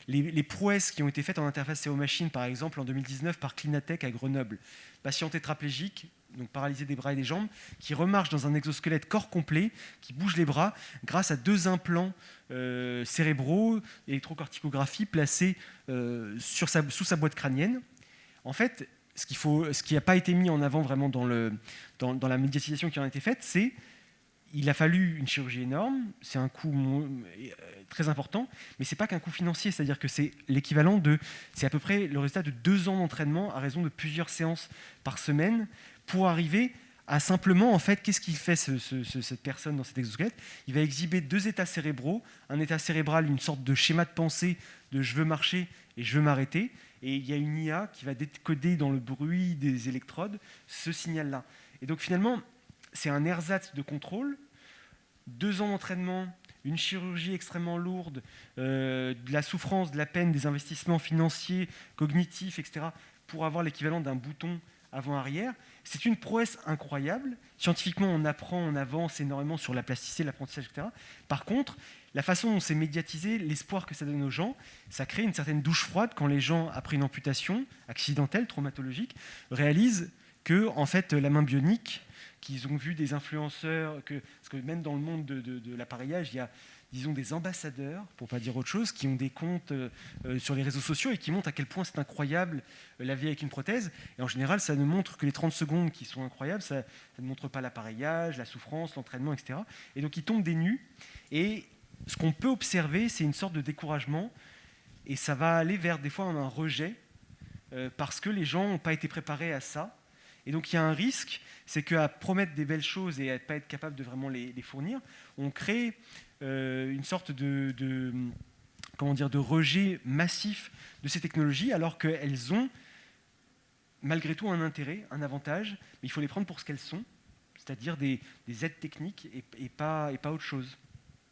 les prouesses qui ont été faites en interface cerveau-machine, par exemple en 2019 par Clinatech à Grenoble, patient tétraplégique, donc paralysé des bras et des jambes, qui remarche dans un exosquelette corps complet, qui bouge les bras grâce à 2 implants cérébraux, électrocorticographie placés sous sa boîte crânienne. En fait, ce qui n'a pas été mis en avant vraiment dans la médiatisation qui en a été faite, c'est il a fallu une chirurgie énorme, c'est un coût très important, mais c'est pas qu'un coût financier, c'est-à-dire que c'est c'est à peu près le résultat de 2 ans d'entraînement à raison de plusieurs séances par semaine pour arriver à simplement, en fait, qu'est-ce qu'il fait cette personne dans cet exosquelette ? Il va exhiber 2 états cérébraux, un état cérébral, une sorte de schéma de pensée de je veux marcher et je veux m'arrêter, et il y a une IA qui va décoder dans le bruit des électrodes ce signal-là. Et donc finalement, c'est un ersatz de contrôle, 2 ans d'entraînement, une chirurgie extrêmement lourde, de la souffrance, de la peine, des investissements financiers, cognitifs, etc., pour avoir l'équivalent d'un bouton avant-arrière. C'est une prouesse incroyable. Scientifiquement, on apprend, on avance énormément sur la plasticité, l'apprentissage, etc. Par contre, la façon dont c'est médiatisé, l'espoir que ça donne aux gens, ça crée une certaine douche froide quand les gens, après une amputation accidentelle, traumatologique, réalisent que, en fait, la main bionique, qu'ils ont vu des influenceurs, parce que même dans le monde de l'appareillage, il y a, disons, des ambassadeurs, pour ne pas dire autre chose, qui ont des comptes sur les réseaux sociaux et qui montrent à quel point c'est incroyable la vie avec une prothèse. Et en général, ça ne montre que les 30 secondes qui sont incroyables, ça ne montre pas l'appareillage, la souffrance, l'entraînement, etc. Et donc, ils tombent des nues. Et ce qu'on peut observer, c'est une sorte de découragement. Et ça va aller vers, des fois, un rejet, parce que les gens n'ont pas été préparés à ça. Et donc, il y a un risque, c'est qu'à promettre des belles choses et à ne pas être capable de vraiment les fournir, on crée une sorte de rejet massif de ces technologies, alors qu'elles ont malgré tout un intérêt, un avantage, mais il faut les prendre pour ce qu'elles sont, c'est-à-dire des aides techniques et pas autre chose.